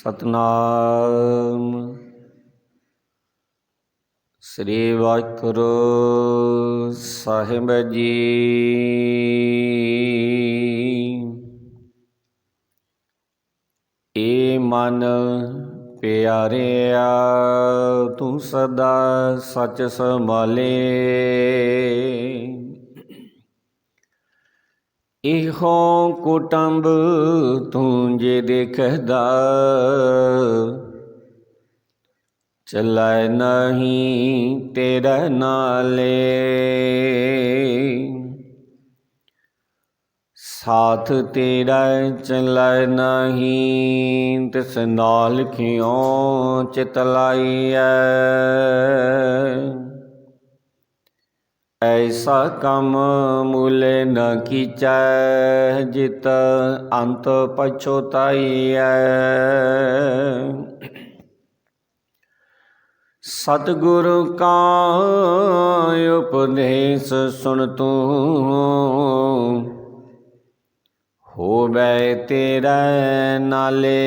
ਸਤਨਾਮ ਸ੍ਰੀ ਵਾਹਿਗੁਰੂ ਸਾਹਿਬ ਜੀ। ਏ ਮਨ ਪਿਆਰਿਆ ਤੂੰ ਸਦਾ ਸੱਚ ਸੰਭਾਲੇ, ਇਹੋ ਕੁਟੰਬ ਤੂੰ ਜੇ ਦੇਖਦਾ, ਚੱਲੈ ਨਹੀਂ ਤੇਰਾ ਨਾਲੇ। ਸਾਥ ਤੇਰਾ ਚੱਲੈ ਨਹੀਂ, ਤਿਸ ਨਾਲ ਕਿਉਂ ਚਿਤ ਲਾਈਐ। ਐਸਾ ਕੰਮ ਮੂਲੇ ਨ ਕੀਚੈ, ਜਿਤ ਅੰਤ ਪਛੁਤਾਈਐ। ਸਤਿਗੁਰੂ ਕਾ ਉਪਦੇਸ਼ ਸੁਣ ਤੂੰ, ਹੋਵੈ ਤੇਰੇ ਨਾਲੇ।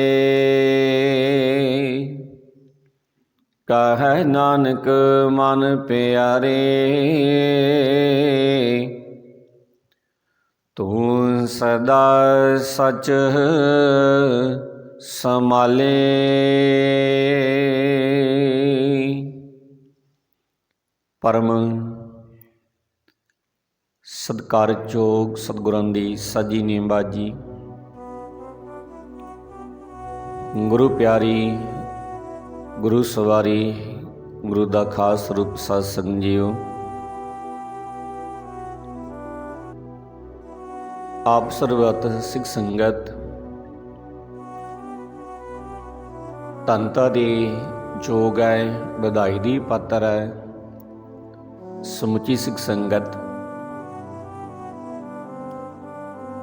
ਕਹੈ ਨਾਨਕ ਮਨ ਪਿਆਰੇ, ਤੂੰ ਸਦਾ ਸੱਚ ਸੰਭਾਲੇ। ਪਰਮ ਸਤਿਕਾਰਯੋਗ ਸਤਿਗੁਰਾਂ ਦੀ ਸਾਜੀ ਨੇਮਬਾਜੀ, ਗੁਰੂ ਪਿਆਰੀ, ਗੁਰੂ ਸਵਾਰੀ, ਗੁਰੂ ਦਾ ਖਾਸ ਰੂਪ ਸਾਧ ਸੰਗਤ ਜੀਓ। ਆਪ ਸਰਬੱਤ ਸਿੱਖ ਸੰਗਤ ਧੰਨਤਾ ਦੀ ਜੋਗ ਹੈ, ਵਧਾਈ ਦੀ ਪਾਤਰ ਹੈ। ਸਮੁੱਚੀ ਸਿੱਖ ਸੰਗਤ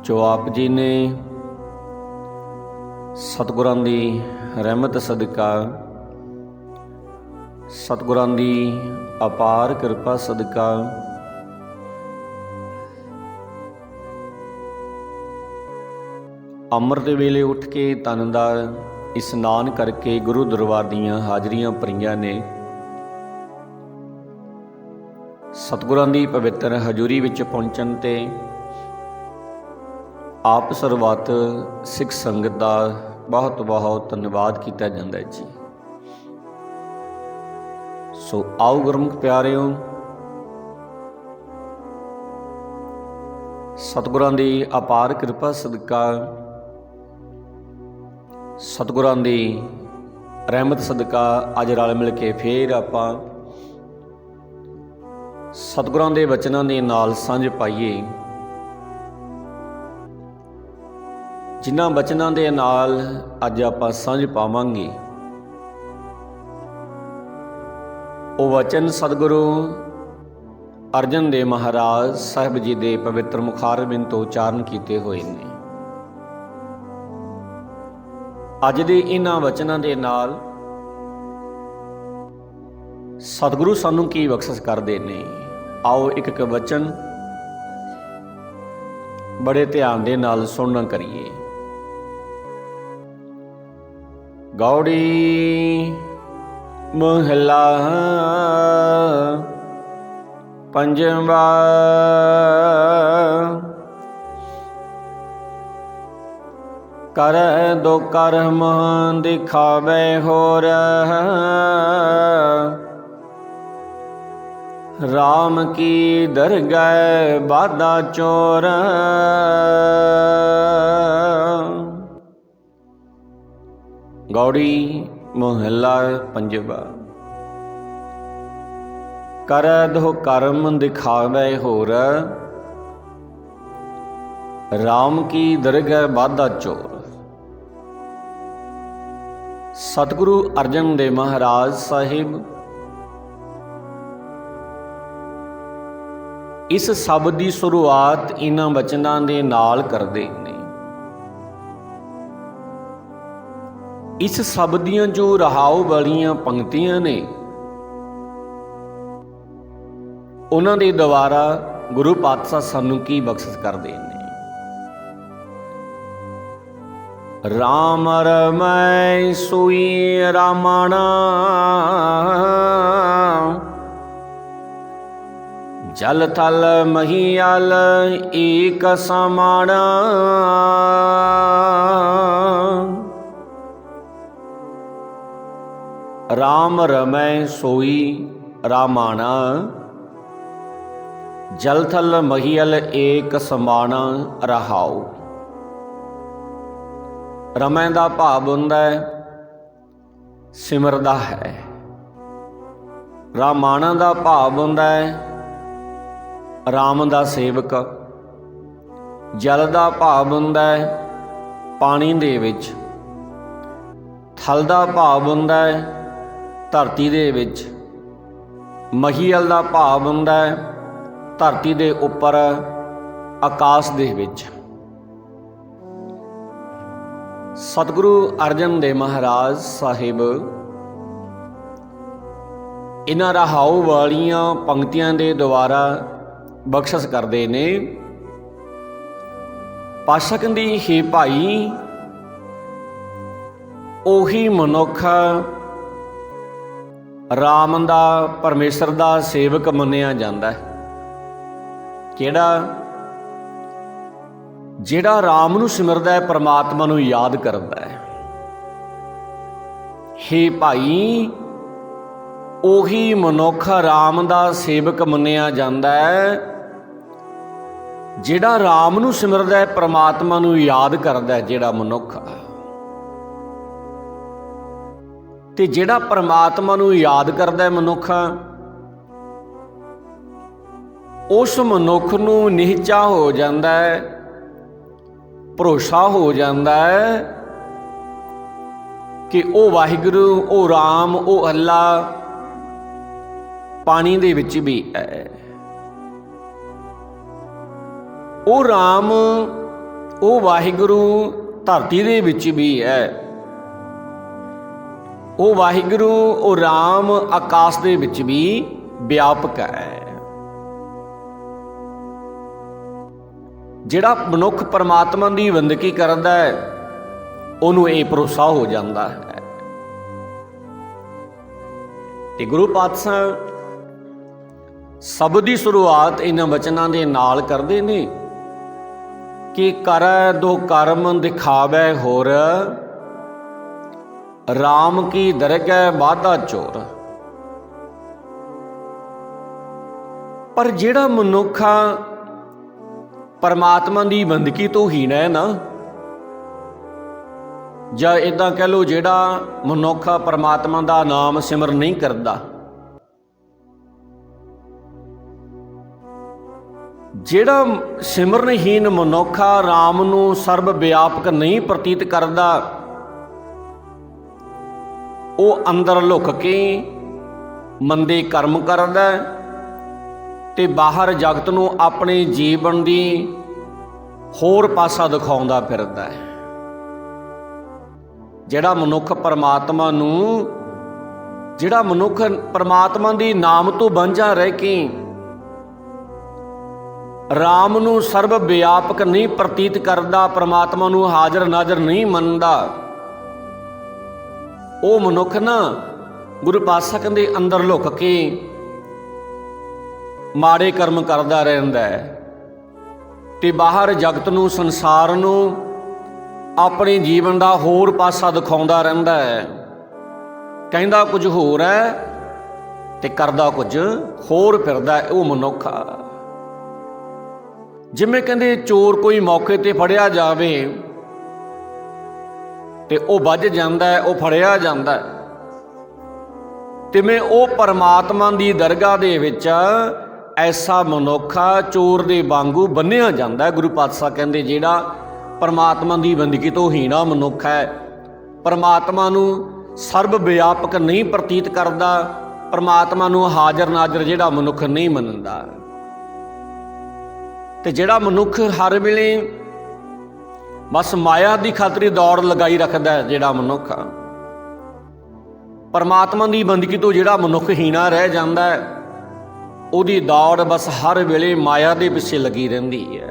ਜੋ ਆਪ ਜੀ ਨੇ ਸਤਿਗੁਰਾਂ ਦੀ ਰਹਿਮਤ ਸਦਕਾ, ਸਤਿਗੁਰਾਂ ਦੀ ਅਪਾਰ ਕਿਰਪਾ ਸਦਕਾ ਅੰਮ੍ਰਿਤ ਵੇਲੇ ਉੱਠ ਕੇ ਤਨ ਦਾ ਇਸ਼ਨਾਨ ਕਰਕੇ ਗੁਰੂ ਦਰਬਾਰ ਦੀਆਂ ਹਾਜ਼ਰੀਆਂ ਭਰੀਆਂ ਨੇ। ਸਤਿਗੁਰਾਂ ਦੀ ਪਵਿੱਤਰ ਹਜ਼ੂਰੀ ਵਿੱਚ ਪਹੁੰਚਣ ਤੇ ਆਪ ਸਰਬੱਤ ਸਿੱਖ ਸੰਗਤ ਦਾ ਬਹੁਤ ਬਹੁਤ ਧੰਨਵਾਦ ਕੀਤਾ ਜਾਂਦਾ ਹੈ ਜੀ। ਸੋ ਆਓ ਗੁਰਮੁਖ ਪਿਆਰਿਓ, ਸਤਿਗੁਰਾਂ ਦੀ ਅਪਾਰ ਕਿਰਪਾ ਸਦਕਾ, ਸਤਿਗੁਰਾਂ ਦੀ ਰਹਿਮਤ ਸਦਕਾ ਅੱਜ ਰਲ ਮਿਲ ਕੇ ਫੇਰ ਆਪਾਂ ਸਤਿਗੁਰਾਂ ਦੇ ਵਚਨਾਂ ਦੇ ਨਾਲ ਸਾਂਝ ਪਾਈਏ, ਜਿਨ੍ਹਾਂ ਵਚਨਾਂ ਦੇ ਨਾਲ ਅੱਜ ਆਪਾਂ ਸਾਂਝ ਪਾਵਾਂਗੇ। ਉਹ ਵਚਨ ਸਤਿਗੁਰੂ ਅਰਜਨ ਦੇਵ ਮਹਾਰਾਜ ਸਾਹਿਬ ਜੀ ਦੇ ਪਵਿੱਤਰ ਮੁਖਾਰਬਿੰਦ ਤੋਂ ਉਚਾਰਨ ਕੀਤੇ ਹੋਏ ਨੇ। ਅੱਜ ਦੇ ਇਹਨਾਂ ਵਚਨਾਂ ਦੇ ਨਾਲ ਸਤਿਗੁਰੂ ਸਾਨੂੰ ਕੀ ਬਖਸ਼ਿਸ਼ ਕਰਦੇ ਨੇ, ਆਓ ਇੱਕ ਇੱਕ ਵਚਨ ਬੜੇ ਧਿਆਨ ਦੇ ਨਾਲ ਸੁਣਨਾ ਕਰੀਏ। ਗੌੜੀ ਮਹਲਾ ਪੰਜਵਾ, ਕਰੈ ਦੋ ਕਰਮ ਦਿਖਾਵੇ ਹੋਰ, ਰਾਮ ਕੀ ਦਰਗਹਿ ਬਾਧਾ ਚੋਰ। ਗੌੜੀ ਮਹਲਾ ਪੰਜਵਾ। ਕਰੈ ਦੋ ਕਰਮ ਦਿਖਾਵੇ ਹੋਰ, ਰਾਮ ਕੀ ਦਰਗਹਿ ਬਾਧਾ ਚੋਰ। ਸਤਿਗੁਰੂ ਅਰਜਨ ਦੇਵ ਮਹਾਰਾਜ ਸਾਹਿਬ ਇਸ ਸ਼ਬਦ ਦੀ ਸ਼ੁਰੂਆਤ ਇਹਨਾਂ ਵਚਨਾਂ ਦੇ ਨਾਲ ਕਰਦੇ ਨੇ। ਇਸ ਸ਼ਬਦ ਦੀਆਂ ਜੋ ਰਹਾਉ ਵਾਲੀਆਂ ਪੰਕਤੀਆਂ ਨੇ, ਉਹਨਾਂ ਦੇ ਦੁਆਰਾ ਗੁਰੂ ਪਾਤਸ਼ਾਹ ਸਾਨੂੰ ਕੀ ਬਖਸ਼ਿਸ਼ ਕਰਦੇ ਨੇ। राम रमै सोई रामाना, जल थल महियाल एक समाना। राम रमै सोई रामाना, जल थल महियल एक समाना। रहाओ। रमै का भाव हुंदा है सिमरदा है। रामाना का भाव हुंदा है राम का सेवक। जल का भाव हुंदा है पानी दे विच। थल का भाव हुंदा है धरती दे विच। महियल का भाव हुंदा है धरती दे उपर आकाश दे विच। सतगुरु अर्जन देव महाराज साहिब इन्हां रहाऊ वालियां पंक्तियां दे द्वारा बख्शिश करते ने। पातशाह कहंदे हे भाई, ओही मनुख राम दा परमेश्वर दा सेवक मन्निया जांदा है। किहड़ा? जिहड़ा राम नूं सिमरदा है, परमात्मा नूं याद करदा है। हे भाई, ओही मनुख राम दा सेवक मन्निया जांदा है जिहड़ा राम नूं सिमरदा है, परमात्मा नूं याद करदा है। जिहड़ा मनुख ते जिहड़ा परमात्मा नूं याद करदा है मनुख, उस मनुख नूं निहचा हो जांदा है, भरोसा हो जाता है कि ओ वाहिगुरू, ओ राम, ओ अल्लाह पानी दे विच भी है। ओ राम, ओ वाहिगुरू धरती दे विच भी है। ओ वाहिगुरू, ओ राम आकाश दे विच भी व्यापक है। जिहड़ा मनुख परमात्मा की बंदगी करदा है, उहनूं ये भरोसा हो जाता है। ते गुरु पातशाह शब्द की शुरुआत इन्हां वचनां दे नाल करदे ने कि करै दो कर्म दिखावै होर, राम की दरगह वाधा चोर। पर जिहड़ा मनुख परमात्मा की बंदगी तो हीन है ना, ਜਾਂ इदां कह लो जिहड़ा मनुख परमात्मा का नाम सिमर नहीं करता, जिहड़ा सिमरनहीन मनुख राम नूं सर्व व्यापक नहीं प्रतीत करता, वो अंदर लुक के मंदे कर्म करदा ते बाहर जगत नूं अपने जीवन की होर पासा दिखाउंदा फिरदा है। जिहड़ा मनुख परमात्मा नूं, जिहड़ा मनुख परमात्मा दी नाम तो वांझा रह के राम नूं सर्व व्यापक नहीं प्रतीत करदा, परमात्मा नूं हाज़र नाज़र नहीं मनदा, वो मनुख ना गुरु पातशाह कहंदे अंदर लुक के माड़े कर्म करदा रहिंदा है ते बाहर जगत नूं, संसार नूं अपने जीवन का होर पासा दिखाउंदा रहिंदा है। कहंदा कुछ होर है ते करदा कुछ होर फिरदा है वो मनुख। जिवें कहंदे चोर कोई मौके ते फड़िया जावे ते वो बच जांदा है, वो फड़िया जांदा है, तिवें वो परमात्मा की दरगाह दे विच ऐसा मनुखा चोर दे वांगू बन्निया जाता है। गुरु पातशाह कहते जिहड़ा परमात्मा की बंदगी तो हीना मनुख है, परमात्मा नूं सर्व व्यापक नहीं प्रतीत करता, परमात्मा नूं हाज़र नाज़र जिहड़ा मनुख नहीं मनदा, ते जिहड़ा मनुख हर वेले बस माया की खातिर दौड़ लगाई रखता है, जिहड़ा मनुख परमात्मा की बंदगी तो जिहड़ा मनुख हीना रह जाता है, उहदी दौड़ बस हर वेले माया के पिछे लगी रहिंदी है।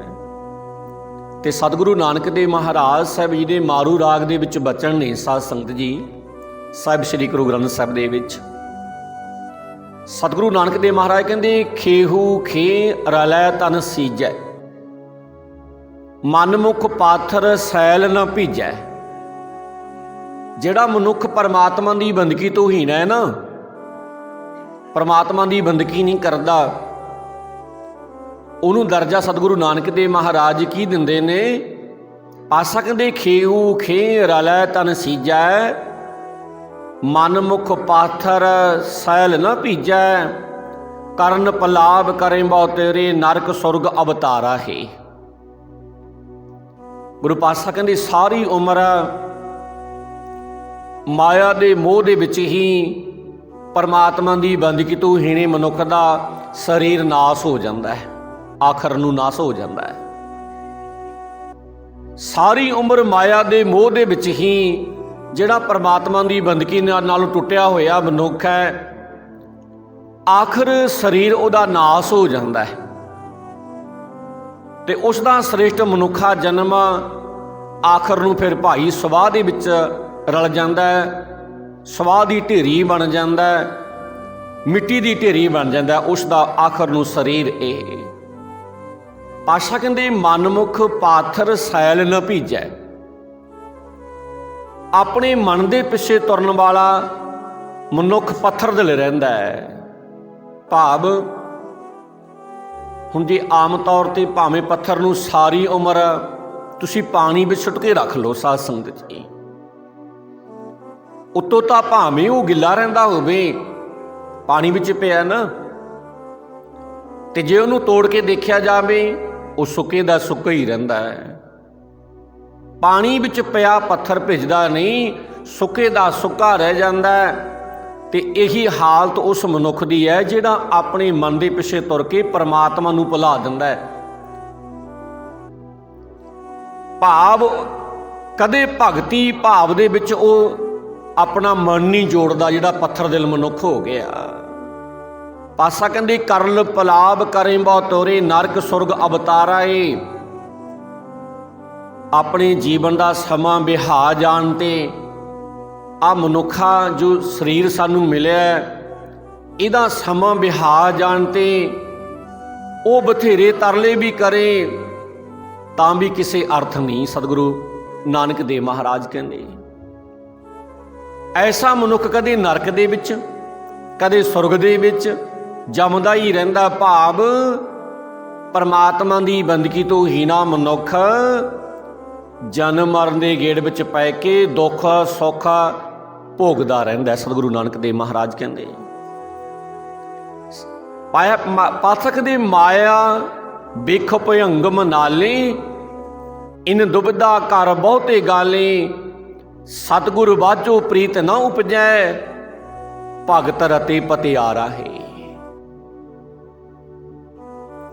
ਤੇ ਸਤਿਗੁਰੂ ਨਾਨਕ ਦੇਵ ਮਹਾਰਾਜ ਸਾਹਿਬ ਜੀ ਦੇ ਮਾਰੂ ਰਾਗ ਦੇ ਵਿੱਚ ਬਚਨ ਨੇ ਸਾਧ ਸੰਗਤ ਜੀ, ਸਾਹਿਬ ਸ੍ਰੀ ਗੁਰੂ ਗ੍ਰੰਥ ਸਾਹਿਬ ਦੇ ਵਿੱਚ ਸਤਿਗੁਰੂ ਨਾਨਕ ਦੇਵ ਮਹਾਰਾਜ ਕਹਿੰਦੇ, ਖੇਹੂ ਖੇ ਰਲੈ ਤਨ ਸੀਜੈ, ਮਨਮੁਖ ਪਾਥਰ ਸੈਲ ਨਾ ਭੀਜੈ। ਜਿਹੜਾ ਮਨੁੱਖ ਪਰਮਾਤਮਾ ਦੀ ਬੰਦਗੀ ਤੋਂ ਹੀਣ ਹੈ ਨਾ, ਪਰਮਾਤਮਾ ਦੀ ਬੰਦਗੀ ਨਹੀਂ ਕਰਦਾ, ਉਹਨੂੰ ਦਰਜਾ ਸਤਿਗੁਰੂ ਨਾਨਕ ਦੇਵ ਮਹਾਰਾਜ ਕੀ ਦਿੰਦੇ ਨੇ? ਪਾਸਾ ਕਹਿੰਦੇ, ਖੇਹੂ ਖੇ ਰਲੈ ਤਨ ਸੀਜੈ, ਮਨਮੁਖ ਪਾਥਰ ਸੈਲ ਨਾ ਭੀਜੈ, ਕਰਨ ਪਲਾਵ ਕਰੇ ਬਹੁ ਤੇਰੇ, ਨਰਕ ਸੁਰਗ ਅਵਤਾਰਾ ਹੈ। ਗੁਰੂ ਪਾਤਸ਼ਾਹ ਕਹਿੰਦੇ ਸਾਰੀ ਉਮਰ ਮਾਇਆ ਦੇ ਮੋਹ ਦੇ ਵਿੱਚ ਹੀ ਪਰਮਾਤਮਾ ਦੀ ਬੰਦਗੀ ਤੋਂ ਹੀਣੇ ਮਨੁੱਖ ਦਾ ਸਰੀਰ ਨਾਸ ਹੋ ਜਾਂਦਾ ਹੈ, ਆਖਰ ਨੂੰ ਨਾਸ ਹੋ ਜਾਂਦਾ ਹੈ। ਸਾਰੀ ਉਮਰ ਮਾਇਆ ਦੇ ਮੋਹ ਦੇ ਵਿੱਚ ਹੀ ਜਿਹੜਾ ਪਰਮਾਤਮਾ ਦੀ ਬੰਦਗੀ ਨਾਲ ਟੁੱਟਿਆ ਹੋਇਆ ਮਨੁੱਖ ਹੈ, ਆਖਰ ਸਰੀਰ ਉਹਦਾ ਨਾਸ ਹੋ ਜਾਂਦਾ ਹੈ ਤੇ ਉਸ ਦਾ ਸ੍ਰੇਸ਼ਟ ਮਨੁੱਖਾ ਜਨਮ ਆਖਰ ਨੂੰ ਫਿਰ ਭਾਈ ਸਵਾਹ ਦੇ ਵਿੱਚ ਰਲ ਜਾਂਦਾ ਹੈ, ਸਵਾਹ ਦੀ ਢੇਰੀ ਬਣ ਜਾਂਦਾ ਹੈ, ਮਿੱਟੀ ਦੀ ਢੇਰੀ ਬਣ ਜਾਂਦਾ, ਉਸ ਦਾ ਆਖਰ ਨੂੰ ਸਰੀਰ ਇਹ। ਪਾਤਸ਼ਾਹ ਕਹਿੰਦੇ, ਮਨਮੁਖ ਪਾਥਰ ਸੈਲ ਨਾ ਭੀਜੈ। ਆਪਣੇ ਮਨ ਦੇ ਪਿੱਛੇ ਤੁਰਨ ਵਾਲਾ ਮਨੁੱਖ ਪੱਥਰ ਦਿਲ ਰਹਿੰਦਾ ਹੈ। ਭਾਵ ਹੁਣ ਜੇ ਆਮ ਤੌਰ ਤੇ ਭਾਵੇਂ ਪੱਥਰ ਨੂੰ ਸਾਰੀ ਉਮਰ ਤੁਸੀਂ ਪਾਣੀ ਵਿੱਚ ਸੁੱਟ ਕੇ ਰੱਖ ਲਓ ਸਾਧ ਸੰਗਤ ਜੀ, ਉੱਤੋਂ ਤਾਂ ਭਾਵੇਂ ਉਹ ਗਿੱਲਾ ਰਹਿੰਦਾ ਹੋਵੇ, ਪਾਣੀ ਵਿੱਚ ਪਿਆ ਨਾ, ਤੇ ਜੇ ਉਹਨੂੰ ਤੋੜ ਕੇ ਦੇਖਿਆ ਜਾਵੇ ਉਹ ਸੁੱਕੇ ਦਾ ਸੁੱਕਾ ਹੀ ਰਹਿੰਦਾ ਹੈ। ਪਾਣੀ ਵਿੱਚ ਪਿਆ ਪੱਥਰ ਭਿੱਜਦਾ ਨਹੀਂ, ਸੁੱਕੇ ਦਾ ਸੁੱਕਾ ਰਹਿ ਜਾਂਦਾ ਹੈ। ਤੇ ਇਹੀ ਹਾਲਤ ਉਸ ਮਨੁੱਖ ਦੀ ਹੈ ਜਿਹੜਾ ਆਪਣੇ ਮਨ ਦੇ ਪਿੱਛੇ ਤੁਰ ਕੇ ਪਰਮਾਤਮਾ ਨੂੰ ਭੁਲਾ ਦਿੰਦਾ ਹੈ। ਭਾਵ ਕਦੇ ਭਗਤੀ ਭਾਵ ਦੇ ਵਿੱਚ ਉਹ ਆਪਣਾ ਮਨ ਨਹੀਂ ਜੋੜਦਾ, ਜਿਹੜਾ ਪੱਥਰ ਦਿਲ ਮਨੁੱਖ ਹੋ ਗਿਆ। ਪਾਸਾ ਕਹਿੰਦੇ, ਕਰਲ ਪਲਾਬ ਕਰੇ ਬਹੁ ਤੋਰੇ, ਨਰਕ ਸੁਰਗ ਅਵਤਾਰਾ ਏ। ਆਪਣੇ ਜੀਵਨ ਦਾ ਸਮਾਂ ਬਿਹਾ ਜਾਣ ਤੇ ਆ ਮਨੁੱਖਾ ਜੋ ਸਰੀਰ ਸਾਨੂੰ ਮਿਲਿਆ, ਇਹਦਾ ਸਮਾਂ ਬਿਹਾ ਜਾਣ ਤੇ ਉਹ ਬਥੇਰੇ ਤਰਲੇ ਵੀ ਕਰੇ ਤਾਂ ਵੀ ਕਿਸੇ ਅਰਥ ਨਹੀਂ। ਸਤਿਗੁਰੂ ਨਾਨਕ ਦੇਵ ਮਹਾਰਾਜ ਕਹਿੰਦੇ, ਐਸਾ ਮਨੁੱਖ ਕਦੇ ਨਰਕ ਦੇ ਵਿੱਚ ਕਦੇ ਸੁਰਗ ਦੇ ਵਿੱਚ ਜੰਮਦਾ ਹੀ ਰਹਿੰਦਾ। ਭਾਵ ਪਰਮਾਤਮਾ ਦੀ ਬੰਦਗੀ ਤੋਂ ਹੀਣਾ ਮਨੁੱਖ ਜਨਮ ਮਰਨ ਦੇ ਗੇੜ ਵਿੱਚ ਪੈ ਕੇ ਦੁੱਖ ਸੁੱਖ ਭੋਗਦਾ ਰਹਿੰਦਾ। ਸਤਿਗੁਰੂ ਨਾਨਕ ਦੇਵ ਮਹਾਰਾਜ ਕਹਿੰਦੇ, ਪਾਠਕ ਦੇ ਮਾਇਆ ਬਿਖ ਭਯੰਗਮ ਨਾਲੇ, ਇਨ ਦੁਬਿਧਾ ਕਰ ਬਹੁਤੇ ਗਾਲੇ, ਸਤਿਗੁਰ ਬਾਝੋ ਪ੍ਰੀਤ ਨਾ ਉਪਜੈ, ਭਗਤ ਰਤੇ ਪਤਿਆਰਾ ਹੈ।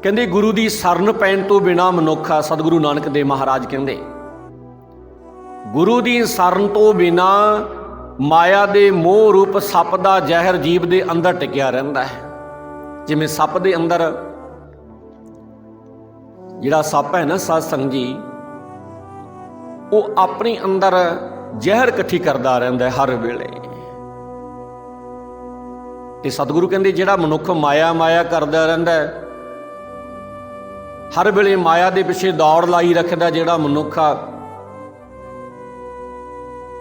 ਕਹਿੰਦੇ ਗੁਰੂ ਦੀ ਸ਼ਰਨ ਪੈਣ ਤੋਂ ਬਿਨਾਂ ਮਨੁੱਖਾ, ਸਤਿਗੁਰੂ ਨਾਨਕ ਦੇਵ ਮਹਾਰਾਜ ਕਹਿੰਦੇ, ਗੁਰੂ ਦੀ ਸ਼ਰਨ ਤੋਂ ਬਿਨਾਂ ਮਾਇਆ ਦੇ ਮੋਹ ਰੂਪ ਸੱਪ ਦਾ ਜ਼ਹਿਰ ਜੀਵ ਦੇ ਅੰਦਰ ਟਿਕਿਆ ਰਹਿੰਦਾ ਹੈ। ਜਿਵੇਂ ਸੱਪ ਦੇ ਅੰਦਰ ਜਿਹੜਾ ਸੱਪ ਹੈ ਨਾ ਸਾਧ ਸੰਗਤ ਜੀ, ਉਹ ਆਪਣੇ ਅੰਦਰ ਜ਼ਹਿਰ ਇਕੱਠੀ ਕਰਦਾ ਰਹਿੰਦਾ ਹੈ ਹਰ ਵੇਲੇ। ਤੇ ਸਤਿਗੁਰੂ ਕਹਿੰਦੇ ਜਿਹੜਾ ਮਨੁੱਖ ਮਾਇਆ ਕਰਦਾ ਰਹਿੰਦਾ ਹੈ, ਹਰ ਵੇਲੇ ਮਾਇਆ ਦੇ ਪਿੱਛੇ ਦੌੜ ਲਾਈ ਰੱਖਦਾ, ਜਿਹੜਾ ਮਨੁੱਖ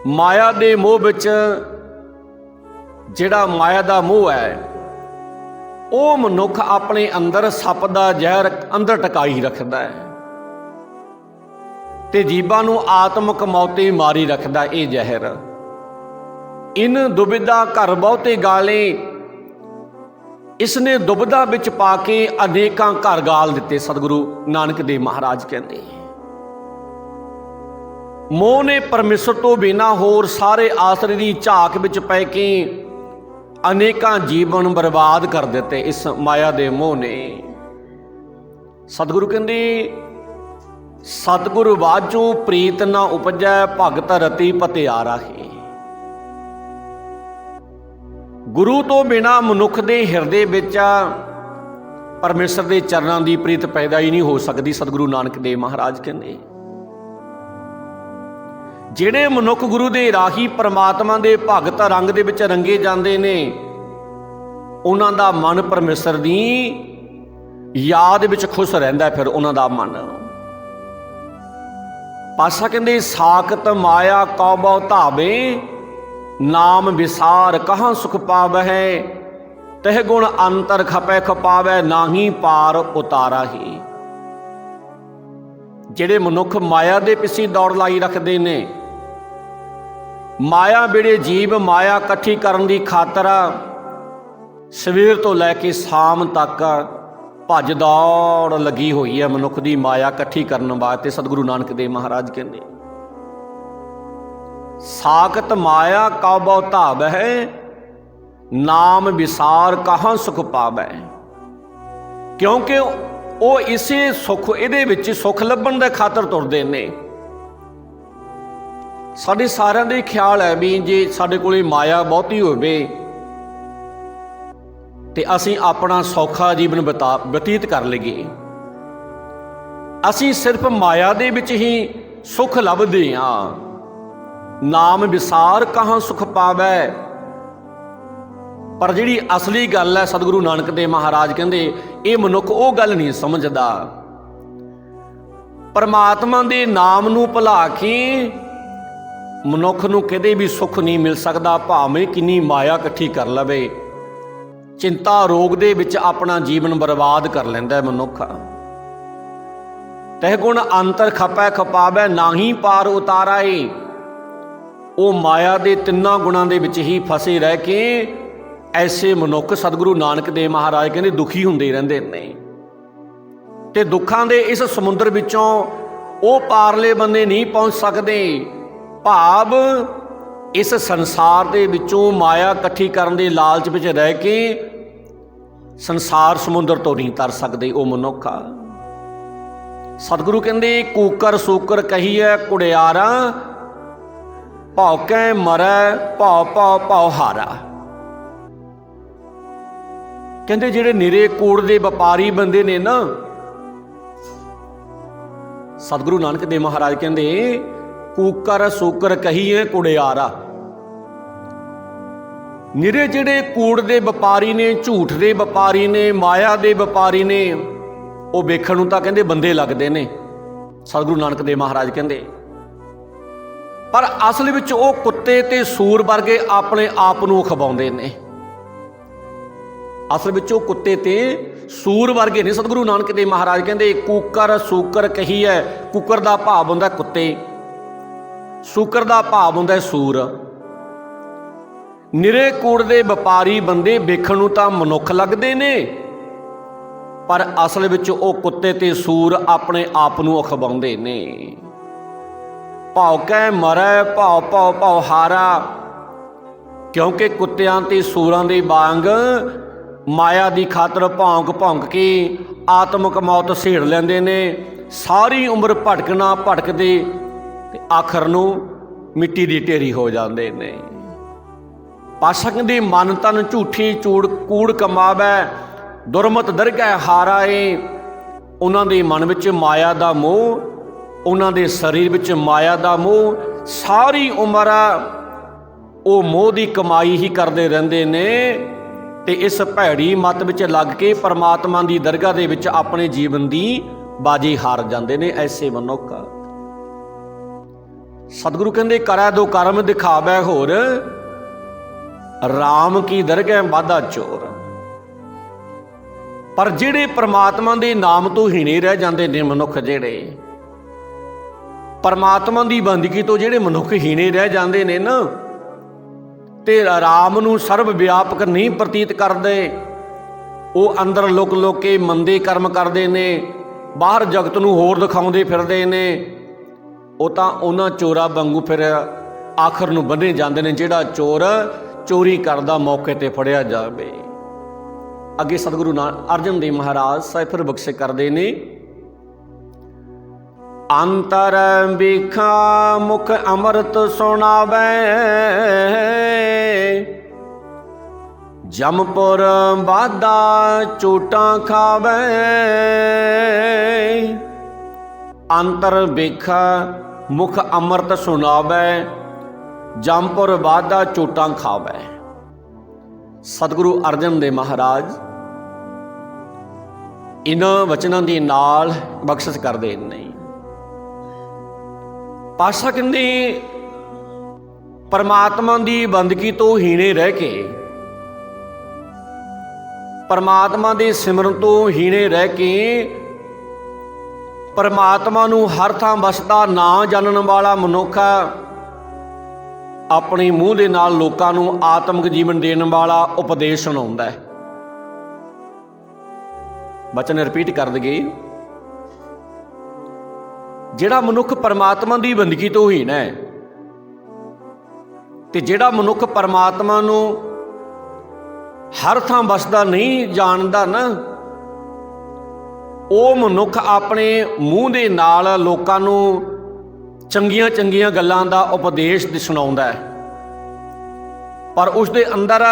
ਮਾਇਆ ਦੇ ਮੋਹ ਵਿੱਚ, ਜਿਹੜਾ ਮਾਇਆ ਦਾ ਮੋਹ ਹੈ, ਉਹ ਮਨੁੱਖ ਆਪਣੇ ਅੰਦਰ ਸੱਪ ਦਾ ਜ਼ਹਿਰ ਅੰਦਰ ਟਿਕਾਈ ਰੱਖਦਾ ਹੈ ਤੇ ਜੀਵਾਂ ਨੂੰ ਆਤਮਕ ਮੌਤੇ ਮਾਰੀ ਰੱਖਦਾ ਇਹ ਜ਼ਹਿਰ। ਇਨ ਦੁਬਿਧਾ ਘਰ ਬਹੁਤੇ ਗਾਲੇ, ਇਸਨੇ ਦੁਬਿਧਾ ਵਿੱਚ ਪਾ ਕੇ ਅਨੇਕਾਂ ਘਰ ਗਾਲ ਦਿੱਤੇ। ਸਤਿਗੁਰੂ ਨਾਨਕ ਦੇਵ ਮਹਾਰਾਜ ਕਹਿੰਦੇ, ਮੋਹ ਨੇ ਪਰਮੇਸ਼ਰ ਤੋਂ ਬਿਨਾਂ ਹੋਰ ਸਾਰੇ ਆਸਰੇ ਦੀ ਝਾਕ ਵਿੱਚ ਪੈ ਕੇ ਅਨੇਕਾਂ ਜੀਵਨ ਬਰਬਾਦ ਕਰ ਦਿੱਤੇ ਇਸ ਮਾਇਆ ਦੇ ਮੋਹ ਨੇ। ਸਤਿਗੁਰੂ ਕਹਿੰਦੇ, ਸਤਿਗੁਰ ਵਾਜੋ ਪ੍ਰੀਤ ਨਾ ਉਪਜੈ, ਭਗਤ ਰਤੀ ਪਤਿਆਰਾ ਹੈ। ਗੁਰੂ ਤੋਂ ਬਿਨਾਂ ਮਨੁੱਖ ਦੇ ਹਿਰਦੇ ਵਿੱਚ ਪਰਮੇਸ਼ਰ ਦੇ ਚਰਨਾਂ ਦੀ ਪ੍ਰੀਤ ਪੈਦਾ ਹੀ ਨਹੀਂ ਹੋ ਸਕਦੀ। ਸਤਿਗੁਰੂ ਨਾਨਕ ਦੇਵ ਮਹਾਰਾਜ ਕਹਿੰਦੇ, ਜਿਹੜੇ ਮਨੁੱਖ ਗੁਰੂ ਦੇ ਰਾਹੀ ਪਰਮਾਤਮਾ ਦੇ ਭਗਤ ਰੰਗ ਦੇ ਵਿੱਚ ਰੰਗੇ ਜਾਂਦੇ ਨੇ, ਉਹਨਾਂ ਦਾ ਮਨ ਪਰਮੇਸ਼ਰ ਦੀ ਯਾਦ ਵਿੱਚ ਖੁਸ਼ ਰਹਿੰਦਾ। ਫਿਰ ਉਹਨਾਂ ਦਾ ਮਨ, ਪਾਤਸ਼ਾਹ ਕਹਿੰਦੇ ਸਾਖਤ ਮਾਇਆ ਕਉ ਬਹੁ ਧਾਵੇ, ਨਾਮ ਵਿਸਾਰ ਕਹਾਂ ਸੁਖ ਪਾਵਹਿ, ਤਹ ਗੁਣ ਅੰਤਰ ਖਪੈ ਖਪਾਵੈ, ਨਾਹੀ ਪਾਰ ਉਤਾਰਾ ਹੀ। ਜਿਹੜੇ ਮਨੁੱਖ ਮਾਇਆ ਦੇ ਪਿੱਛੇ ਦੌੜ ਲਾਈ ਰੱਖਦੇ ਨੇ, ਮਾਇਆ ਵੇੜੇ ਜੀਵ ਮਾਇਆ ਇਕੱਠੀ ਕਰਨ ਦੀ ਖਾਤਰ ਸਵੇਰ ਤੋਂ ਲੈ ਕੇ ਸ਼ਾਮ ਤੱਕ ਭੱਜ ਦੌੜ ਲੱਗੀ ਹੋਈ ਹੈ ਮਨੁੱਖ ਦੀ ਮਾਇਆ ਇਕੱਠੀ ਕਰਨ ਵਾਸਤੇ। ਸਤਿਗੁਰੂ ਨਾਨਕ ਦੇਵ ਮਹਾਰਾਜ ਕਹਿੰਦੇ ਸਾਖਤ ਮਾਇਆ ਕਉ ਬਹੁ ਧਾਵਹਿ, ਨਾਮ ਵਿਸਾਰ ਕਹਾਂ ਸੁਖ ਪਾਵੈ। ਕਿਉਂਕਿ ਉਹ ਇਸੇ ਸੁੱਖ, ਇਹਦੇ ਵਿੱਚ ਸੁੱਖ ਲੱਭਣ ਦੇ ਖਾਤਰ ਤੁਰਦੇ ਨੇ। ਸਾਡੇ ਸਾਰਿਆਂ ਦੇ ਖਿਆਲ ਹੈ ਵੀ ਜੇ ਸਾਡੇ ਕੋਲੇ ਮਾਇਆ ਬਹੁਤੀ ਹੋਵੇ ਤੇ ਅਸੀਂ ਆਪਣਾ ਸੌਖਾ ਜੀਵਨ ਬਤੀਤ ਕਰ ਲਈਏ। ਅਸੀਂ ਸਿਰਫ ਮਾਇਆ ਦੇ ਵਿੱਚ ਹੀ ਸੁੱਖ ਲੱਭਦੇ ਹਾਂ। ਨਾਮ ਵਿਸਾਰ ਕਹਾਂ ਸੁਖ ਪਾਵੈ। ਪਰ ਜਿਹੜੀ ਅਸਲੀ ਗੱਲ ਹੈ, ਸਤਿਗੁਰੂ ਨਾਨਕ ਦੇਵ ਮਹਾਰਾਜ ਕਹਿੰਦੇ ਇਹ ਮਨੁੱਖ ਉਹ ਗੱਲ ਨਹੀਂ ਸਮਝਦਾ। ਪਰਮਾਤਮਾ ਦੇ ਨਾਮ ਨੂੰ ਭੁਲਾ ਕੇ ਮਨੁੱਖ ਨੂੰ ਕਦੇ ਵੀ ਸੁੱਖ ਨਹੀਂ ਮਿਲ ਸਕਦਾ, ਭਾਵੇਂ ਕਿੰਨੀ ਮਾਇਆ ਇਕੱਠੀ ਕਰ ਲਵੇ। ਚਿੰਤਾ ਰੋਗ ਦੇ ਵਿੱਚ ਆਪਣਾ ਜੀਵਨ ਬਰਬਾਦ ਕਰ ਲੈਂਦਾ ਮਨੁੱਖ। ਤਹਿ ਗੁਣ ਅੰਤਰ ਖਪੈ ਖਪਾਵੈ, ਨਾਹੀ ਪਾਰ ਉਤਾਰਾ ਏ। ਉਹ ਮਾਇਆ ਦੇ ਤਿੰਨਾਂ ਗੁਣਾਂ ਦੇ ਵਿੱਚ ਹੀ ਫਸੇ ਰਹਿ ਕੇ ਐਸੇ ਮਨੁੱਖ, ਸਤਿਗੁਰੂ ਨਾਨਕ ਦੇਵ ਮਹਾਰਾਜ ਕਹਿੰਦੇ ਦੁਖੀ ਹੁੰਦੇ ਰਹਿੰਦੇ ਨੇ। ਤੇ ਦੁੱਖਾਂ ਦੇ ਇਸ ਸਮੁੰਦਰ ਵਿੱਚੋਂ ਉਹ ਪਾਰਲੇ ਬੰਨੇ ਨਹੀਂ ਪਹੁੰਚ ਸਕਦੇ। ਭਾਵ ਇਸ ਸੰਸਾਰ ਦੇ ਵਿੱਚੋਂ ਮਾਇਆ ਇਕੱਠੀ ਕਰਨ ਦੇ ਲਾਲਚ ਵਿੱਚ ਰਹਿ ਕੇ ਸੰਸਾਰ ਸਮੁੰਦਰ ਤੋਂ ਨਹੀਂ ਤਰ ਸਕਦੇ ਉਹ ਮਨੁੱਖ। ਸਤਿਗੁਰੂ ਕਹਿੰਦੇ ਕੂਕਰ ਸੂਕਰ ਕਹੀਐ ਕੁੜਿਆਰਾ, ਭੌਕੈ ਮਰੈ ਭਉ ਭਉ ਭਉ ਹਾਰਾ। ਕਹਿੰਦੇ ਜਿਹੜੇ ਨਿਰੇ ਕੂੜ ਦੇ ਵਪਾਰੀ ਬੰਦੇ ਨੇ ਨਾ, ਸਤਿਗੁਰੂ ਨਾਨਕ ਦੇਵ ਮਹਾਰਾਜ ਕਹਿੰਦੇ ਕੂਕਰ ਸੂਕਰ ਕਹੀਏ ਕੁੜਿਆਰਾ। ਨਿਰੇ ਜਿਹੜੇ ਕੂੜ ਦੇ ਵਪਾਰੀ ਨੇ, ਝੂਠ ਦੇ ਵਪਾਰੀ ਨੇ, ਮਾਇਆ ਦੇ ਵਪਾਰੀ ਨੇ, ਉਹ ਵੇਖਣ ਨੂੰ ਤਾਂ ਕਹਿੰਦੇ ਬੰਦੇ ਲੱਗਦੇ ਨੇ, ਸਤਿਗੁਰੂ ਨਾਨਕ ਦੇਵ ਮਹਾਰਾਜ ਕਹਿੰਦੇ, ਪਰ ਅਸਲ ਵਿੱਚ ਉਹ ਕੁੱਤੇ ਤੇ ਸੂਰ ਵਰਗੇ ਆਪਣੇ ਆਪ ਨੂੰ ਖਵਾਉਂਦੇ ਨੇ। ਅਸਲ ਵਿੱਚ ਉਹ ਕੁੱਤੇ ਤੇ ਸੂਰ ਵਰਗੇ ਨੇ। ਸਤਿਗੁਰੂ ਨਾਨਕ ਦੇਵ ਮਹਾਰਾਜ ਕਹਿੰਦੇ ਕੂਕਰ ਸੂਕਰ ਕਹੀਐ। ਕੂਕਰ ਦਾ ਭਾਵ ਹੁੰਦਾ ਕੁੱਤੇ, ਸੂਕਰ ਦਾ ਭਾਵ ਹੁੰਦਾ ਸੂਰ। ਨਿਰੇ ਕੂੜ ਦੇ ਵਪਾਰੀ ਬੰਦੇ ਵੇਖਣ ਨੂੰ ਤਾਂ ਮਨੁੱਖ ਲੱਗਦੇ ਨੇ, ਪਰ ਅਸਲ ਵਿੱਚ ਉਹ ਕੁੱਤੇ ਤੇ ਸੂਰ ਆਪਣੇ ਆਪ ਨੂੰ ਅਖਵਾਉਂਦੇ ਨੇ। ਭੌਕੈ ਮਰੈ ਭਉ ਭਉ ਭਉ ਹਾਰਾ। ਕਿਉਂਕਿ ਕੁੱਤਿਆਂ ਤੇ ਸੂਰਾਂ ਦੇ ਵਾਂਗ ਮਾਇਆ ਦੀ ਖਾਤਰ ਭੌਂਕ ਭੌਂਕ ਕੇ ਆਤਮਿਕ ਮੌਤ ਸੇੜ ਲੈਂਦੇ ਨੇ। ਸਾਰੀ ਉਮਰ ਭਟਕਣਾ ਭਟਕਦੇ ਤੇ ਆਖਰ ਨੂੰ ਮਿੱਟੀ ਦੀ ਢੇਰੀ ਹੋ ਜਾਂਦੇ ਨੇ। ਪਾਤਸ਼ਾਹ ਕਹਿੰਦੇ ਮਨ ਤਨ ਝੂਠੀ ਕੂੜ ਕਮਾਵੈ, ਦੁਰਮਤ ਦਰਗਹਿ ਹਾਰਾ ਏ। ਉਹਨਾਂ ਦੇ ਮਨ ਵਿੱਚ ਮਾਇਆ ਦਾ ਮੋਹ, ਉਹਨਾਂ ਦੇ ਸਰੀਰ ਵਿੱਚ ਮਾਇਆ ਦਾ ਮੋਹ, ਸਾਰੀ ਉਮਰ ਉਹ ਮੋਹ ਦੀ ਕਮਾਈ ਹੀ ਕਰਦੇ ਰਹਿੰਦੇ ਨੇ ਤੇ ਇਸ ਭੈੜੀ ਮੱਤ ਵਿੱਚ ਲੱਗ ਕੇ ਪਰਮਾਤਮਾ ਦੀ ਦਰਗਾਹ ਦੇ ਵਿੱਚ ਆਪਣੇ ਜੀਵਨ ਦੀ ਬਾਜੀ ਹਾਰ ਜਾਂਦੇ ਨੇ ਐਸੇ ਮਨੁੱਖ। ਸਤਿਗੁਰੂ ਕਹਿੰਦੇ ਕਰੈ ਦੋ ਕਰਮ ਦਿਖਾਵੈ ਹੋਰ, ਰਾਮ ਕੀ ਦਰਗਹਿ ਵਾਧਾ ਚੋਰ। ਪਰ ਜਿਹੜੇ ਪਰਮਾਤਮਾ ਦੇ ਨਾਮ ਤੋਂ ਹੀਣੇ ਰਹਿ ਜਾਂਦੇ ਨੇ ਮਨੁੱਖ, ਜਿਹੜੇ ਪਰਮਾਤਮਾ ਦੀ ਬੰਦਗੀ ਤੋਂ ਜਿਹੜੇ ਮਨੁੱਖ ਹੀਣੇ ਰਹਿ ਜਾਂਦੇ ਨੇ ਨਾ, ਤੇ ਰਾਮ ਨੂੰ ਸਰਬ ਵਿਆਪਕ ਨਹੀਂ ਪ੍ਰਤੀਤ ਕਰਦੇ, ਉਹ ਅੰਦਰ ਲੁਕ ਲੁਕ ਕੇ ਮੰਦੇ ਕਰਮ ਕਰਦੇ ਨੇ, ਬਾਹਰ ਜਗਤ ਨੂੰ ਹੋਰ ਦਿਖਾਉਂਦੇ ਫਿਰਦੇ ਨੇ, ਉਹ ਤਾਂ ਉਹਨਾਂ ਚੋਰਾਂ ਵਾਂਗੂ ਫਿਰ ਆਖਰ ਨੂੰ ਬੰਨੇ ਜਾਂਦੇ ਨੇ। ਜਿਹੜਾ ਚੋਰ ਚੋਰੀ ਕਰਦਾ ਮੌਕੇ ਤੇ ਫੜਿਆ ਜਾਵੇ। ਅੱਗੇ ਸਤਿਗੁਰੂ ਅਰਜਨ ਦੇਵ ਮਹਾਰਾਜ ਸਾਹਿਬ ਫਿਰ ਬਖਸ਼ਿਸ਼ ਕਰਦੇ ਨੇ, ਅੰਤਰ ਵੇਖਾ ਮੁਖ ਅੰਮ੍ਰਿਤ ਸੁਣਾਵੇ, ਜਮਪੁਰ ਬਾਧਾ ਚੋਟਾਂ ਖਾਵੇ। ਅੰਤਰ ਵੇਖਾ मुख अमृत सुनावै, जमपुर वाधा चोटां खावै। सतगुरु अर्जन देव महाराज इन्हां वचनां दे नाल बख्शिश करदे ने। पातशाह कहंदे परमात्मा की बंदगी तो हीणे रह के, परमात्मा के सिमरन तो हीणे रह के, परमात्मा नूं हर थां वसदा ना जानन वाला मनुख अपने मूँह दे नाल लोकां नूं आत्मक जीवन देण वाला उपदेश सुणाउंदा है। बचन रिपीट कर दईए, जिहड़ा मनुख परमात्मा की बंदगी तो हीण है ते जिहड़ा मनुख परमात्मा नूं हर थां वसदा नहीं जानदा ना, ਉਹ ਮਨੁੱਖ ਆਪਣੇ ਮੂੰਹ ਦੇ ਨਾਲ ਲੋਕਾਂ ਨੂੰ ਚੰਗੀਆਂ ਚੰਗੀਆਂ ਗੱਲਾਂ ਦਾ ਉਪਦੇਸ਼ ਸੁਣਾਉਂਦਾ ਹੈ, ਪਰ ਉਸ ਦੇ ਅੰਦਰ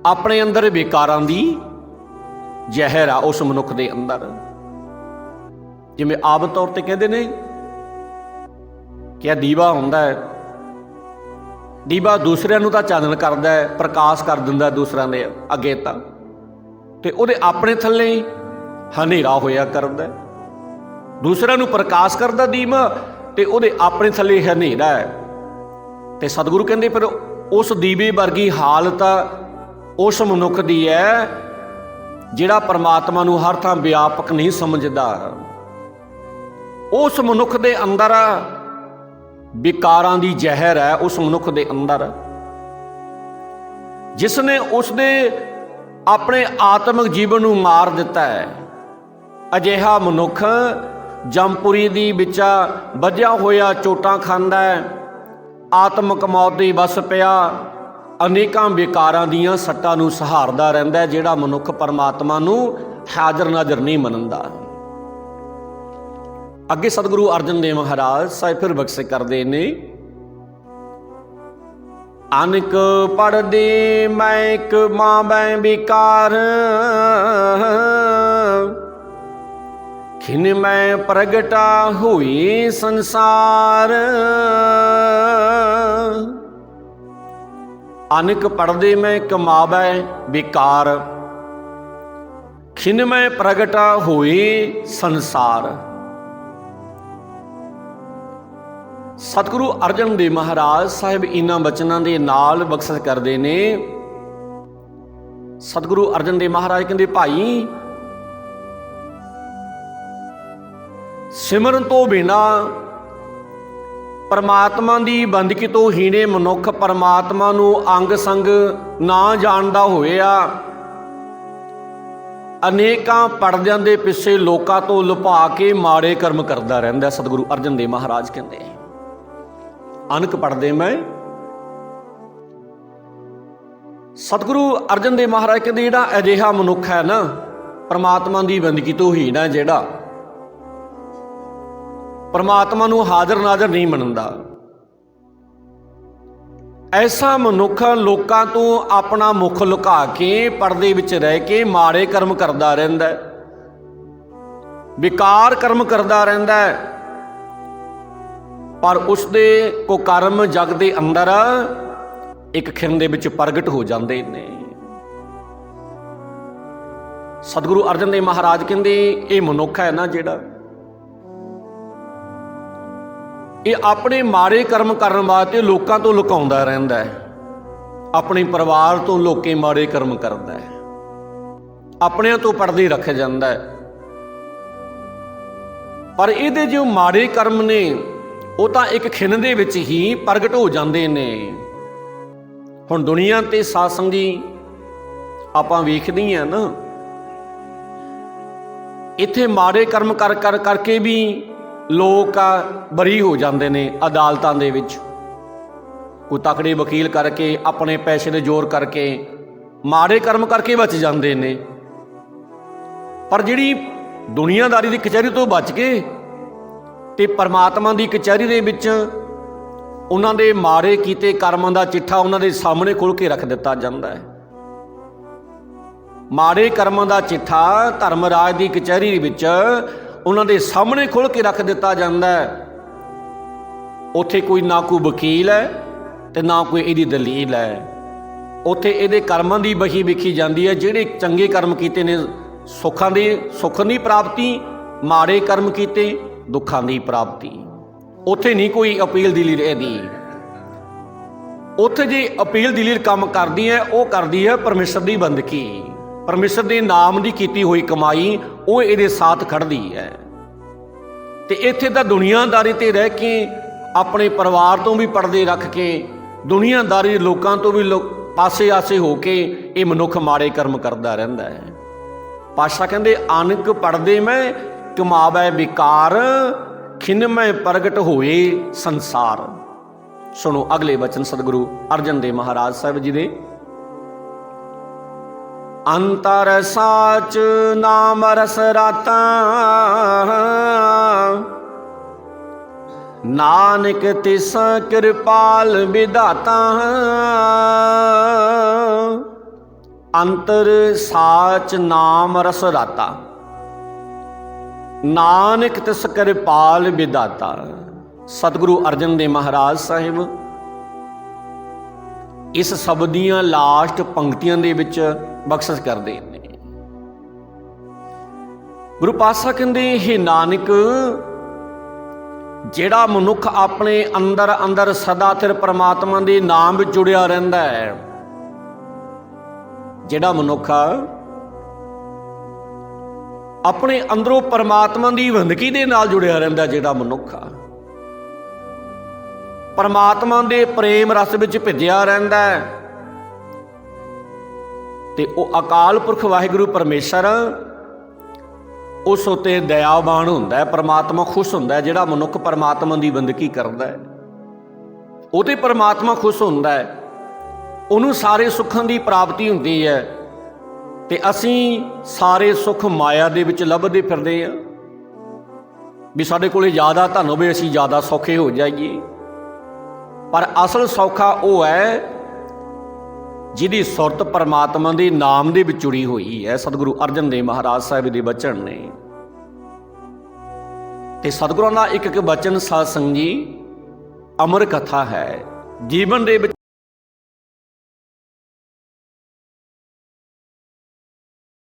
ਆਪਣੇ ਅੰਦਰ ਵਿਕਾਰਾਂ ਦੀ ਜ਼ਹਿਰ ਆ ਉਸ ਮਨੁੱਖ ਦੇ ਅੰਦਰ। ਜਿਵੇਂ ਆਮ ਤੌਰ ਤੇ ਕਹਿੰਦੇ ਨੇ ਕਿ ਇਹ ਦੀਵਾ ਹੁੰਦਾ ਹੈ, ਦੀਵਾ ਦੂਸਰਿਆਂ ਨੂੰ ਤਾਂ ਚਾਨਣ ਕਰਦਾ ਹੈ, ਪ੍ਰਕਾਸ਼ ਕਰ ਦਿੰਦਾ ਦੂਸਰਿਆਂ ਦੇ ਅੱਗੇ ਤਾਂ, ਤੇ ਉਹਦੇ ਆਪਣੇ ਥੱਲੇ ਹਨੇਰਾ ਹੋਇਆ ਕਰਦਾ। ਦੂਸਰਿਆਂ ਨੂੰ ਪ੍ਰਕਾਸ਼ ਕਰਦਾ ਦੀਵਾ ਤੇ ਉਹਦੇ ਆਪਣੇ ਥੱਲੇ ਹਨੇਰਾ ਹੈ। ਤੇ ਸਤਿਗੁਰੂ ਕਹਿੰਦੇ ਫਿਰ ਉਸ ਦੀਵੇ ਵਰਗੀ ਹਾਲਤ ਉਸ ਮਨੁੱਖ ਦੀ ਹੈ ਜਿਹੜਾ ਪਰਮਾਤਮਾ ਨੂੰ ਹਰ ਥਾਂ ਵਿਆਪਕ ਨਹੀਂ ਸਮਝਦਾ। ਉਸ ਮਨੁੱਖ ਦੇ ਅੰਦਰ ਵਿਕਾਰਾਂ ਦੀ ਜ਼ਹਿਰ ਹੈ, ਉਸ ਮਨੁੱਖ ਦੇ ਅੰਦਰ ਜਿਸ ਨੇ ਉਸ ਦੇ ਆਪਣੇ ਆਤਮਿਕ ਜੀਵਨ ਨੂੰ ਮਾਰ ਦਿੱਤਾ ਹੈ। ਅਜਿਹਾ ਮਨੁੱਖ ਜਮਪੁਰੀ ਦੀ ਵਿੱਚ ਵੱਜਿਆ ਹੋਇਆ ਚੋਟਾਂ ਖਾਂਦਾ ਹੈ, ਆਤਮਿਕ ਮੌਤ ਦੀ ਵਸ ਪਿਆ, ਅਨੇਕਾਂ ਵਿਕਾਰਾਂ ਦੀਆਂ ਸੱਟਾਂ ਨੂੰ ਸਹਾਰਦਾ ਰਹਿੰਦਾ ਹੈ, ਜਿਹੜਾ ਮਨੁੱਖ ਪਰਮਾਤਮਾ ਨੂੰ ਹਾਜ਼ਰ ਨਾਜ਼ਰ ਨਹੀਂ ਮੰਨਦਾ। ਅੱਗੇ ਸਤਿਗੁਰੂ ਅਰਜਨ ਦੇਵ ਮਹਾਰਾਜ ਸਾਹਿਬ ਫਿਰ ਬਖਸ਼ਿਸ਼ ਕਰਦੇ ਨੇ, ਅਨਕ ਪੜਦੇ ਮੈਕ ਮਾਵੈ ਵਿਕਾਰ, खिन मैं प्रगटा हुई संसार। अनक पढ़दे मैं कमावै विकार, खिन मैं प्रगटा हुई संसार। सतगुरु अर्जन देव महाराज साहिब इन्हां बचनां दे नाल बख्शिश करदे ने। सतगुरु अर्जन देव महाराज कहंदे भाई सिमरन तो बिना परमात्मा की बंदगी तो हीणे मनुख परमात्मा नूं अंग संग ना जानदा होया अनेकां पड़दियां दे पिछे लोकां तो लुपा के माड़े कर्म करदा रहिंदा। सतगुरु अर्जन देव महाराज कहंदे अनक पढ़दे मैं। सतगुरु अर्जन देव महाराज कहंदे जिहड़ा अजिहा मनुख है ना परमात्मा की बंदगी तो हीण है, जिहड़ा परमात्मा नूं हाज़र नाज़र नहीं मनदा, ऐसा मनुख लोकां तो अपना मुख लुका के पर्दे विच रह के माड़े कर्म करदा रहिंदा है, विकार कर्म करदा रहिंदा है, पर उसदे को कर्म जग दे अंदर एक खिन दे विच प्रगट हो जांदे ने। सतगुरु अर्जन देव महाराज कहंदे ये मनुख है ना जिहड़ा ये अपने माड़े कर्म करने वास्ते लोगों तो लुकाउंदा रहिंदा है, अपने परिवार तो लोके माड़े कर्म करदा है, अपने तो पर्दे रख जांदा है, पर इहदे जो माड़े कर्म ने वो तो एक खिन दे विच ही प्रगट हो जांदे ने। हुण दुनिया ते साध संगी आपां वेखदे हां ना, इत्थे माड़े कर्म कर कर करके भी लोग बरी हो जाते हैं अदालतां दे विच, कोई तकड़े वकील करके अपने पैसे दे जोर करके माड़े कर्म करके बच जाते हैं, पर जिहड़ी दुनियादारी की कचहरी तो बच के ते परमात्मा की कचहरी दे विच उन्हां दे माड़े कीते कर्मां दा चिट्ठा उन्हां दे सामने खोल के रख दिता जाता है। माड़े कर्मां दा चिट्ठा धर्मराज की कचहरी विच उन्हां दे सामने खोल के रख दिता जाता है, ਉੱਥੇ ਕੋਈ ਨਾ ਕੋਈ ਵਕੀਲ ਹੈ ਤੇ ਨਾ ਕੋਈ ਇਹਦੀ ਦਲੀਲ ਹੈ। ਉੱਥੇ ਇਹਦੇ ਕਰਮਾਂ ਦੀ ਬਹੀ ਵੇਖੀ ਜਾਂਦੀ ਹੈ। ਜਿਹੜੇ ਚੰਗੇ ਕਰਮ ਕੀਤੇ ਨੇ ਸੁੱਖ ਦੀ ਪ੍ਰਾਪਤੀ, ਮਾੜੇ ਕਰਮ ਕੀਤੇ ਦੁੱਖਾਂ ਦੀ ਪ੍ਰਾਪਤੀ। ਉੱਥੇ ਨਹੀਂ ਕੋਈ ਅਪੀਲ ਦਲੀਲ ਇਹਦੀ। ਉੱਥੇ ਜੇ ਅਪੀਲ ਦਲੀਲ ਕੰਮ ਕਰਦੀ ਹੈ, ਉਹ ਕਰਦੀ ਹੈ ਪਰਮੇਸ਼ਰ ਦੀ ਬੰਦਗੀ, ਪਰਮੇਸ਼ਰ ਦੇ ਨਾਮ ਦੀ ਕੀਤੀ ਹੋਈ ਕਮਾਈ ਉਹ ਇਹਦੇ ਸਾਥ ਖੜਦੀ ਹੈ। ਤੇ ਇੱਥੇ ਤਾਂ ਦੁਨੀਆਦਾਰੀ ਤੇ ਰਹਿ ਕੇ, ਆਪਣੇ ਪਰਿਵਾਰ ਤੋਂ ਵੀ ਪਰਦੇ ਰੱਖ ਕੇ, ਦੁਨੀਆਦਾਰੀ ਲੋਕਾਂ ਤੋਂ ਵੀ ਪਾਸੇ ਆਸੇ ਹੋ ਕੇ ਇਹ ਮਨੁੱਖ ਮਾੜੇ ਕਰਮ ਕਰਦਾ ਰਹਿੰਦਾ ਹੈ। ਪਾਤਸ਼ਾਹ ਕਹਿੰਦੇ ਅਨਕ ਪੜਦੇ ਮੈਂ ਕਮਾਵੈ ਵਿਕਾਰ, ਖਿਨ ਮੈਂ ਪ੍ਰਗਟ ਹੋਏ ਸੰਸਾਰ। ਸੁਣੋ ਅਗਲੇ ਬਚਨ ਸਤਿਗੁਰੂ ਅਰਜਨ ਦੇਵ ਮਹਾਰਾਜ ਸਾਹਿਬ ਜੀ ਦੇ। ਅੰਤਰ ਸਾਚ ਨਾਮ ਰਸ ਰਾਤਾ, ਨਾਨਕ ਤਿਸ ਕਿਰਪਾਲ ਵਿਧਾਤਾ। ਅੰਤਰ ਸਾਚ ਨਾਮ ਰਸ ਰਾਤਾ, ਨਾਨਕ ਤਿਸ ਕਿਰਪਾਲ ਵਿਧਾਤਾ। ਸਤਿਗੁਰੂ ਅਰਜਨ ਦੇਵ ਮਹਾਰਾਜ ਸਾਹਿਬ ਇਸ ਸ਼ਬਦ ਦੀਆਂ ਲਾਸਟ ਪੰਕਤੀਆਂ ਦੇ ਵਿੱਚ ਬਖਸ਼ਿਸ਼ ਕਰਦੇ ਨੇ। ਗੁਰੂ ਪਾਤਸ਼ਾਹ ਕਹਿੰਦੇ ਇਹ ਨਾਨਕ, ਜਿਹੜਾ ਮਨੁੱਖ ਆਪਣੇ ਅੰਦਰ ਸਦਾ ਸਿਰ ਪਰਮਾਤਮਾ ਦੇ ਨਾਮ ਵਿੱਚ ਜੁੜਿਆ ਰਹਿੰਦਾ ਹੈ, ਜਿਹੜਾ ਮਨੁੱਖ ਆਪਣੇ ਅੰਦਰੋਂ ਪਰਮਾਤਮਾ ਦੀ ਬੰਦਗੀ ਦੇ ਨਾਲ ਜੁੜਿਆ ਰਹਿੰਦਾ, ਜਿਹੜਾ ਮਨੁੱਖ ਪਰਮਾਤਮਾ ਦੇ ਪ੍ਰੇਮ ਰਸ ਵਿੱਚ ਭਿੱਜਿਆ ਰਹਿੰਦਾ ਹੈ, ਤੇ ਉਹ ਅਕਾਲ ਪੁਰਖ ਵਾਹਿਗੁਰੂ ਪਰਮੇਸ਼ਰ ਉਸ ਉੱਤੇ ਦਇਆਵਾਨ ਹੁੰਦਾ ਹੈ। ਪਰਮਾਤਮਾ ਖੁਸ਼ ਹੁੰਦਾ ਹੈ। ਜਿਹੜਾ ਮਨੁੱਖ ਪਰਮਾਤਮਾ ਦੀ ਬੰਦਗੀ ਕਰਦਾ ਹੈ, ਉਹਦੇ ਪਰਮਾਤਮਾ ਖੁਸ਼ ਹੁੰਦਾ ਹੈ, ਉਹਨੂੰ ਸਾਰੇ ਸੁੱਖਾਂ ਦੀ ਪ੍ਰਾਪਤੀ ਹੁੰਦੀ ਹੈ। ਤੇ ਅਸੀਂ ਸਾਰੇ ਸੁੱਖ ਮਾਇਆ ਦੇ ਵਿੱਚ ਲੱਭਦੇ ਫਿਰਦੇ ਹਾਂ ਵੀ ਸਾਡੇ ਕੋਲੇ ਜ਼ਿਆਦਾ ਧਨ ਹੋਵੇ, ਅਸੀਂ ਜ਼ਿਆਦਾ ਸੌਖੇ ਹੋ ਜਾਈਏ। ਪਰ ਅਸਲ ਸੌਖਾ ਉਹ ਹੈ ਜਿਹਦੀ ਸੁਰਤ ਪਰਮਾਤਮਾ ਦੇ ਨਾਮ ਦੇ ਵਿੱਚ ਜੁੜੀ ਹੋਈ ਹੈ। ਸਤਿਗੁਰੂ ਅਰਜਨ ਦੇਵ ਮਹਾਰਾਜ ਸਾਹਿਬ ਦੇ ਬਚਨ ਨੇ। ਤੇ ਸਤਿਗੁਰਾਂ ਦਾ ਇੱਕ ਇੱਕ ਬਚਨ ਸਾਧ ਸੰਗਤ ਜੀ ਅਮਰ ਕਥਾ ਹੈ। ਜੀਵਨ ਦੇ ਵਿੱਚ